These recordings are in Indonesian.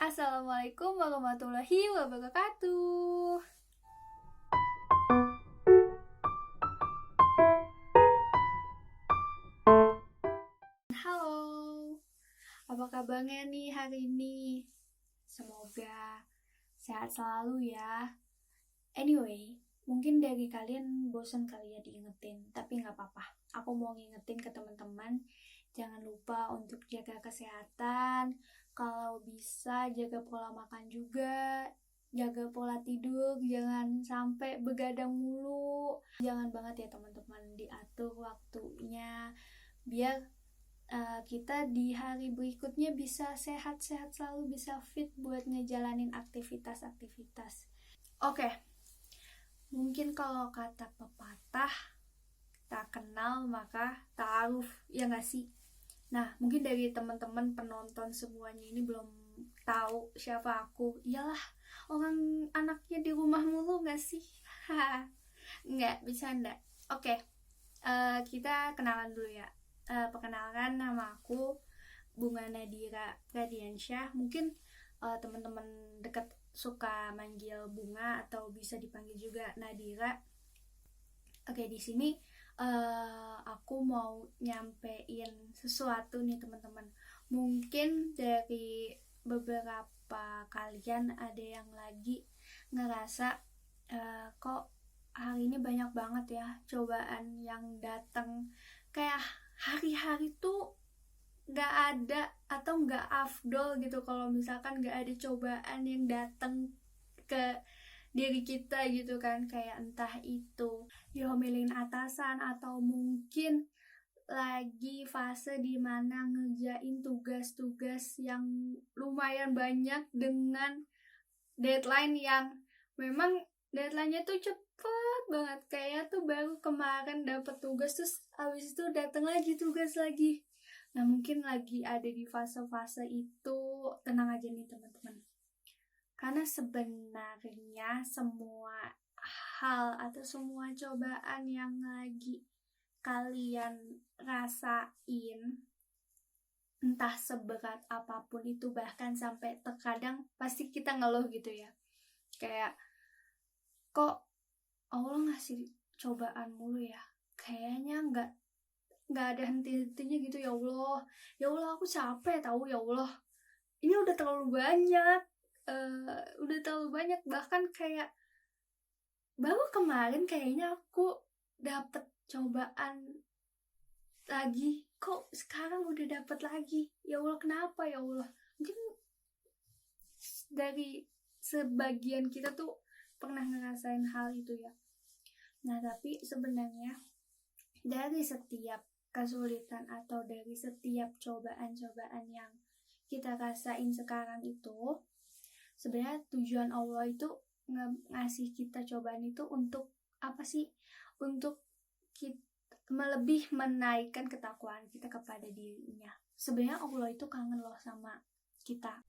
Assalamualaikum warahmatullahi wabarakatuh. Halo, apa kabarnya nih hari ini? Semoga sehat selalu ya. Anyway, mungkin dari kalian bosan kali ya diingetin, tapi nggak apa-apa. Aku mau ngingetin ke teman-teman, jangan lupa untuk jaga kesehatan. Kalau bisa jaga pola makan juga, jaga pola tidur, jangan sampai begadang mulu. Jangan banget ya teman-teman, diatur waktunya biar kita di hari berikutnya bisa sehat-sehat selalu, bisa fit buat ngejalanin aktivitas-aktivitas. Oke, mungkin kalau kata pepatah, tak kenal maka ta'aruf, ya nggak sih? Nah, mungkin dari teman-teman penonton semuanya ini belum tahu siapa aku. Iyalah, orang anaknya di rumah mulu nggak sih? Nggak, bercanda. Oke, kita kenalan dulu ya. Perkenalkan, nama aku Bunga Nadira Pradiansyah. Mungkin teman-teman dekat suka manggil Bunga atau bisa dipanggil juga Nadira. Oke, di sini aku mau nyampein sesuatu nih teman-teman. Mungkin dari beberapa kalian ada yang lagi ngerasa kok hari ini banyak banget ya cobaan yang datang, kayak hari-hari tuh nggak ada atau nggak afdol gitu kalau misalkan nggak ada cobaan yang datang ke diri kita gitu kan, kayak entah itu diomelin atasan atau mungkin lagi fase dimana ngerjain tugas-tugas yang lumayan banyak dengan deadline yang memang deadline-nya tuh cepet banget, kayak tuh baru kemarin dapet tugas terus habis itu datang lagi tugas lagi. Nah, mungkin lagi ada di fase-fase itu. Tenang aja nih teman-teman, karena sebenarnya semua hal atau semua cobaan yang lagi kalian rasain, entah seberat apapun itu, bahkan sampai terkadang pasti kita ngeluh gitu ya, kayak kok Allah ngasih cobaan mulu ya, kayaknya nggak ada henti-hentinya gitu. Ya Allah, ya Allah, aku capek tahu. Ya Allah, ini udah terlalu banyak, bahkan kayak baru kemarin kayaknya aku dapet cobaan lagi, kok sekarang udah dapet lagi. Ya Allah, kenapa ya Allah? Mungkin dari sebagian kita tuh pernah ngerasain hal itu ya. Nah, tapi sebenarnya dari setiap kesulitan atau dari setiap cobaan-cobaan yang kita rasain sekarang itu, sebenarnya tujuan Allah itu ngasih kita cobaan itu untuk apa sih? Untuk kita lebih menaikkan ketakwaan kita kepada dirinya. Sebenarnya Allah itu kangen loh sama kita.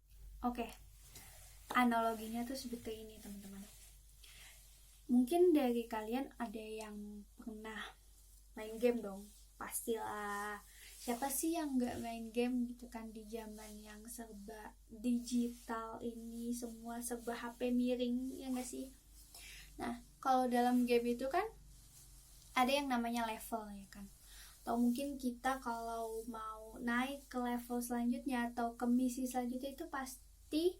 Oke, analoginya tuh seperti ini teman-teman. Mungkin dari kalian ada yang pernah main game dong, pastilah. Siapa sih yang nggak main game gitu kan di zaman yang serba digital ini, semua serba HP miring, ya nggak sih? Nah, kalau dalam game itu kan ada yang namanya level ya kan, atau mungkin kita kalau mau naik ke level selanjutnya atau ke misi selanjutnya itu pasti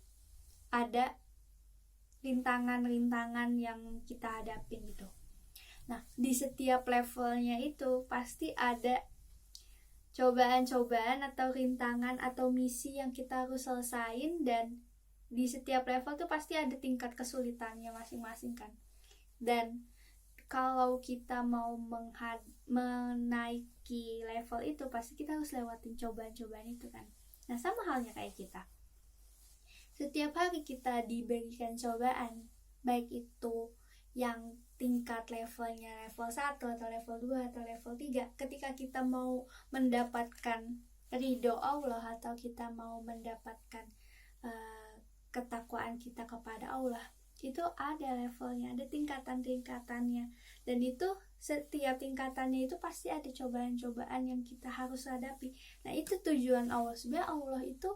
ada rintangan-rintangan yang kita hadapin gitu. Nah, di setiap levelnya itu pasti ada cobaan-cobaan atau rintangan atau misi yang kita harus selesain, dan di setiap level tuh pasti ada tingkat kesulitannya masing-masing kan. Dan kalau kita mau menaiki level itu pasti kita harus lewatin cobaan-cobaan itu kan. Nah, sama halnya kayak kita, setiap hari kita diberikan cobaan, baik itu yang tingkat levelnya level 1 atau level 2 atau level 3. Ketika kita mau mendapatkan ridho Allah atau kita mau mendapatkan ketakwaan kita kepada Allah, itu ada levelnya, ada tingkatan-tingkatannya, dan itu setiap tingkatannya itu pasti ada cobaan-cobaan yang kita harus hadapi. Nah, itu tujuan Allah. Sebenarnya Allah itu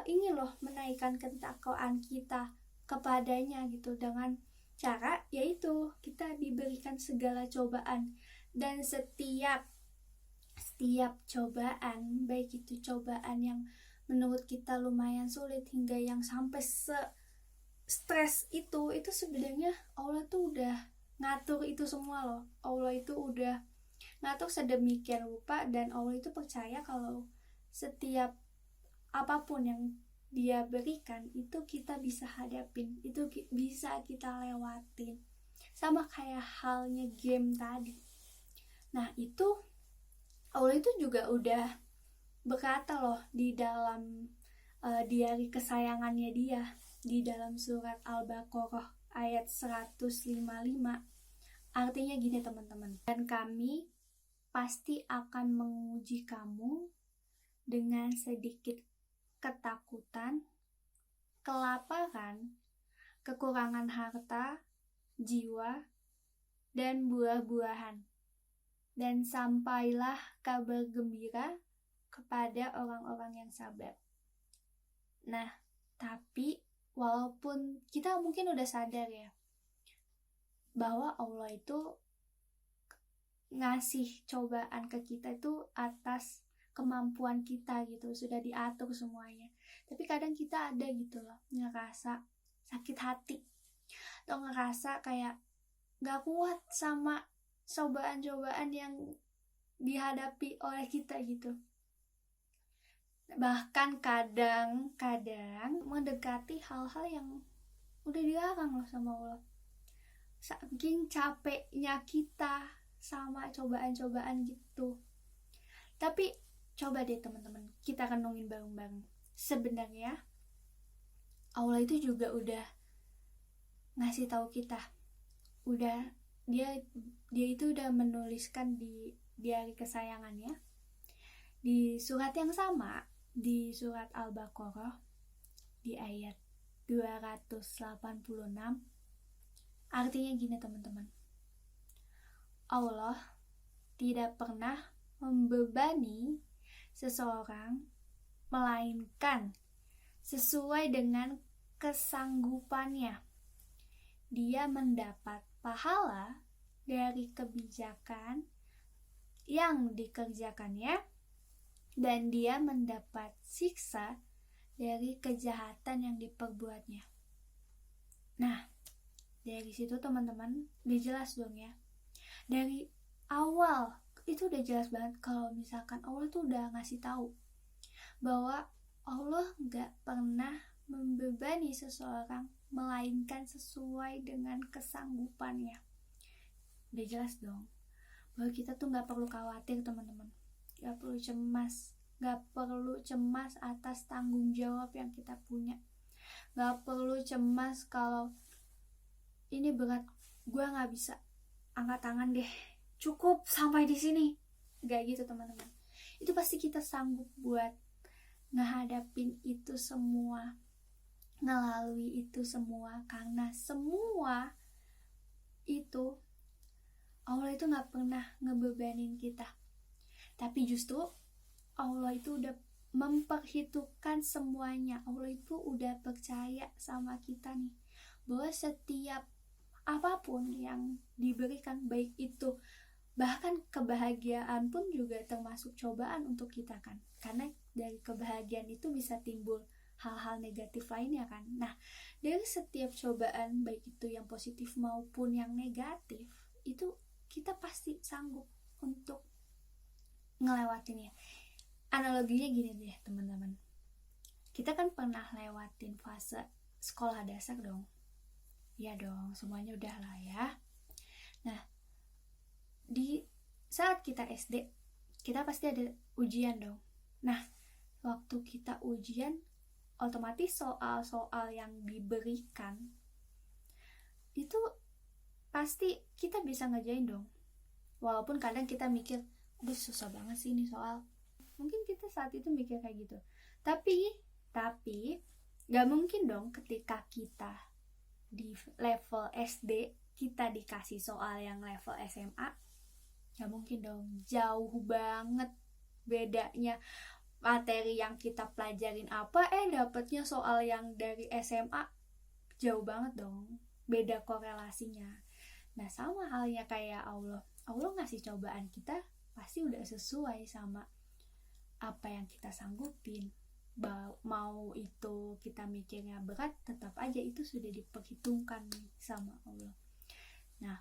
ingin loh menaikkan ketakwaan kita kepadanya gitu, dengan cara yaitu kita diberikan segala cobaan. Dan setiap cobaan, baik itu cobaan yang menurut kita lumayan sulit hingga yang sampai stres itu sebenarnya Allah tuh udah ngatur itu semua loh. Allah itu udah ngatur sedemikian rupa, dan Allah itu percaya kalau setiap apapun yang dia berikan itu kita bisa hadapin, itu bisa kita lewatin. Sama kayak halnya game tadi. Nah itu Allah itu juga udah berkata loh di dalam diari kesayangannya dia, di dalam surat Al-Baqarah ayat 155. Artinya gini teman-teman, dan kami pasti akan menguji kamu dengan sedikit ketakutan, kelaparan, kekurangan harta, jiwa, dan buah-buahan. Dan sampailah kabar gembira kepada orang-orang yang sabar. Nah, tapi walaupun kita mungkin udah sadar ya bahwa Allah itu ngasih cobaan ke kita itu atas kemampuan kita gitu, sudah diatur semuanya. Tapi kadang kita ada gitu loh, ngerasa sakit hati atau ngerasa kayak gak kuat sama cobaan-cobaan yang dihadapi oleh kita gitu. Bahkan kadang-kadang mendekati hal-hal yang udah dilarang loh sama Allah. Saking capeknya kita sama cobaan-cobaan gitu. Tapi coba deh teman-teman, kita renungin bareng-bareng. Sebenarnya Allah itu juga udah ngasih tahu kita, udah dia itu udah menuliskan di diari kesayangannya di surat yang sama, di surat Al-Baqarah di ayat 286. Artinya gini teman-teman, Allah tidak pernah membebani seseorang melainkan sesuai dengan kesanggupannya. Dia mendapat pahala dari kebijakan yang dikerjakannya, dan dia mendapat siksa dari kejahatan yang diperbuatnya. Nah, dari situ teman-teman udah jelas dong ya. Dari awal itu udah jelas banget kalau misalkan Allah tuh udah ngasih tahu bahwa Allah gak pernah membebani seseorang melainkan sesuai dengan kesanggupannya. Udah jelas dong bahwa kita tuh gak perlu khawatir teman-teman, gak perlu cemas atas tanggung jawab yang kita punya, gak perlu cemas kalau ini berat, gue gak bisa angkat tangan deh, cukup sampai di sini. Gak gitu teman-teman, itu pasti kita sanggup buat ngehadapin itu semua, ngelalui itu semua, karena semua itu Allah itu gak pernah ngebebanin kita. Tapi justru Allah itu udah memperhitungkan semuanya. Allah itu udah percaya sama kita nih, bahwa setiap apapun yang diberikan, baik itu bahkan kebahagiaan pun juga termasuk cobaan untuk kita kan, karena dari kebahagiaan itu bisa timbul hal-hal negatif lainnya kan. Nah, dari setiap cobaan, baik itu yang positif maupun yang negatif, itu kita pasti sanggup untuk ngelewatinnya. Analoginya gini deh teman-teman, kita kan pernah lewatin fase sekolah dasar dong. Ya dong, semuanya udah lah ya. Nah, di saat kita SD, kita pasti ada ujian dong. Nah, waktu kita ujian, otomatis soal-soal yang diberikan itu pasti kita bisa ngerjain dong. Walaupun kadang kita mikir, aduh susah banget sih ini soal. Mungkin kita saat itu mikir kayak gitu. Tapi gak mungkin dong ketika kita di level SD kita dikasih soal yang level SMA. Gak mungkin dong, jauh banget bedanya. materi yang kita pelajarin apa, dapatnya soal yang dari SMA, jauh banget dong, beda korelasinya. Nah sama halnya kayak Allah ngasih cobaan kita pasti udah sesuai sama apa yang kita sanggupin. Mau itu kita mikirnya berat, tetap aja itu sudah diperhitungkan sama Allah. Nah,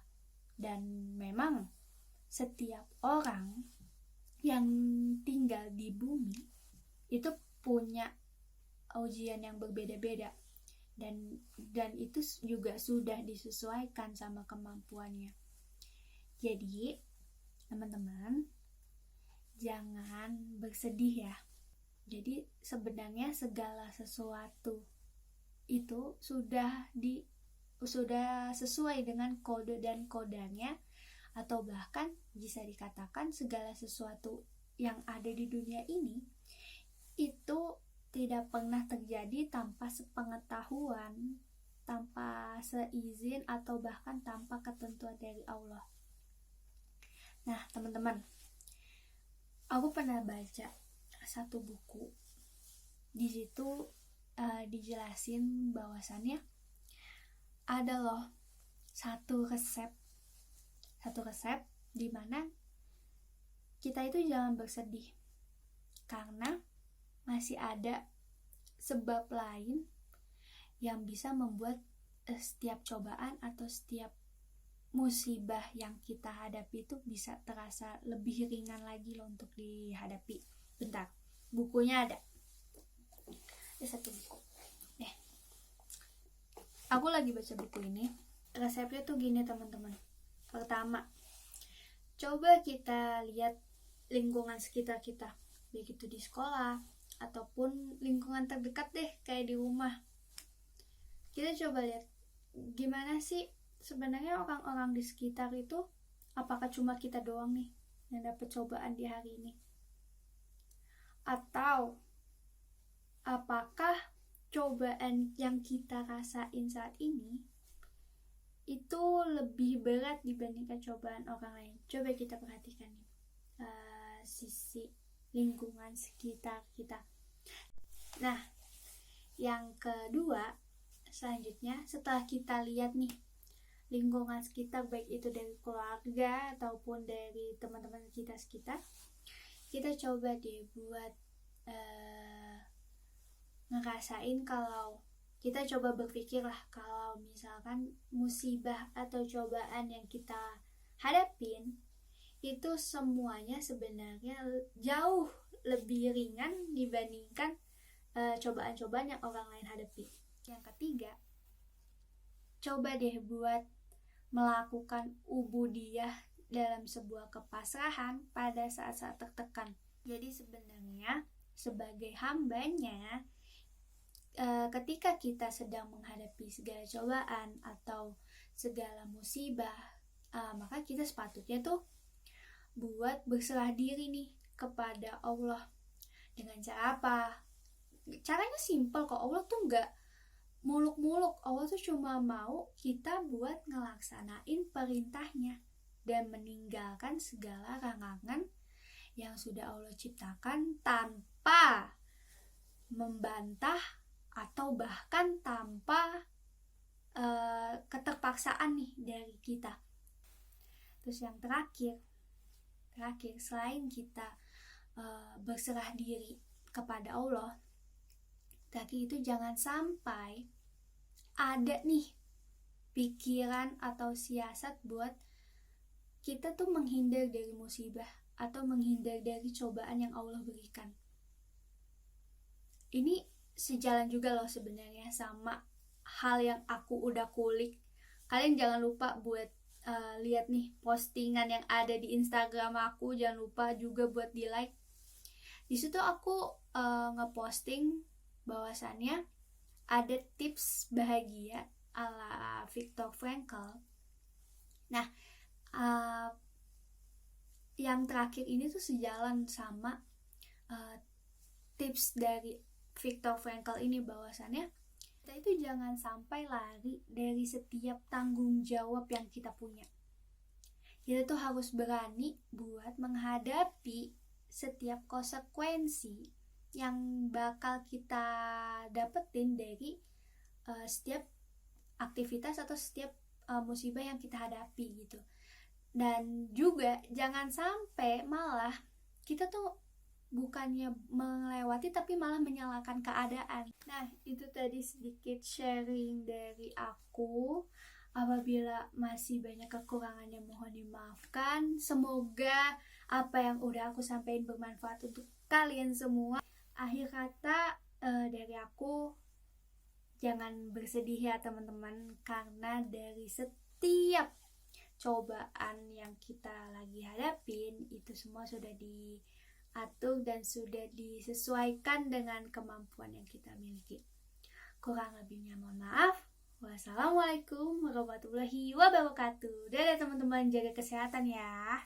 dan memang setiap orang yang tinggal di bumi itu punya ujian yang berbeda-beda, dan itu juga sudah disesuaikan sama kemampuannya. Jadi teman-teman jangan bersedih ya. Jadi sebenarnya segala sesuatu itu sudah sesuai dengan kode dan kodanya, atau bahkan bisa dikatakan segala sesuatu yang ada di dunia ini itu tidak pernah terjadi tanpa sepengetahuan, tanpa seizin, atau bahkan tanpa ketentuan dari Allah. Nah teman-teman, aku pernah baca satu buku, di situ dijelasin bahwasannya ada loh satu resep di mana kita itu jangan bersedih, karena masih ada sebab lain yang bisa membuat setiap cobaan atau setiap musibah yang kita hadapi itu bisa terasa lebih ringan lagi loh untuk dihadapi. Bentar, bukunya ada satu buku. Aku lagi baca buku ini. Resepnya tuh gini teman-teman. Pertama, coba kita lihat lingkungan sekitar kita, baik itu di sekolah ataupun lingkungan terdekat deh, kayak di rumah. Kita coba lihat gimana sih sebenarnya orang-orang di sekitar itu. Apakah cuma kita doang nih yang dapat cobaan di hari ini, atau apakah cobaan yang kita rasain saat ini itu lebih berat dibandingkan cobaan orang lain. Coba kita perhatikan nih sisi lingkungan sekitar kita. Nah, yang kedua, selanjutnya setelah kita lihat nih lingkungan sekitar, baik itu dari keluarga ataupun dari teman-teman kita sekitar, kita coba deh buat ngerasain, kalau kita coba berpikir lah, kalau misalkan musibah atau cobaan yang kita hadapin itu semuanya sebenarnya jauh lebih ringan dibandingkan cobaan-cobaan yang orang lain hadapi. Yang ketiga, coba deh buat melakukan ubudiyah dalam sebuah kepasrahan pada saat-saat tertekan. Jadi sebenarnya sebagai hambanya, ketika kita sedang menghadapi segala cobaan atau segala musibah, maka kita sepatutnya tuh buat berserah diri nih kepada Allah. Dengan cara apa? Caranya simple kok. Allah tuh gak muluk-muluk. Allah tuh cuma mau kita buat ngelaksanain perintahnya dan meninggalkan segala larangan yang sudah Allah ciptakan tanpa membantah atau bahkan tanpa keterpaksaan nih dari kita. Terus yang terakhir, selain kita berserah diri kepada Allah, tapi itu jangan sampai ada nih pikiran atau siasat buat kita tuh menghindar dari musibah atau menghindar dari cobaan yang Allah berikan. Ini sejalan juga loh sebenarnya sama hal yang aku udah kulik. Kalian jangan lupa buat lihat nih postingan yang ada di Instagram aku, jangan lupa juga buat di like. Di situ aku ngeposting bahwasannya ada tips bahagia ala Viktor Frankl. Nah, yang terakhir ini tuh sejalan sama tips dari Viktor Frankl ini, bahwasannya kita itu jangan sampai lari dari setiap tanggung jawab yang kita punya. Kita tuh harus berani buat menghadapi setiap konsekuensi yang bakal kita dapetin dari setiap aktivitas atau setiap musibah yang kita hadapi gitu. Dan juga jangan sampai malah kita tuh bukannya melewati tapi malah menyalahkan keadaan. Nah, itu tadi sedikit sharing dari aku. Apabila masih banyak kekurangannya mohon dimaafkan. Semoga apa yang udah aku sampaikan bermanfaat untuk kalian semua. Akhir kata dari aku, jangan bersedih ya teman-teman, karena dari setiap cobaan yang kita lagi hadapin itu semua sudah diatur dan sudah disesuaikan dengan kemampuan yang kita miliki. Kurang lebihnya mohon maaf. Wassalamualaikum warahmatullahi wabarakatuh. Dadah teman-teman, jaga kesehatan ya.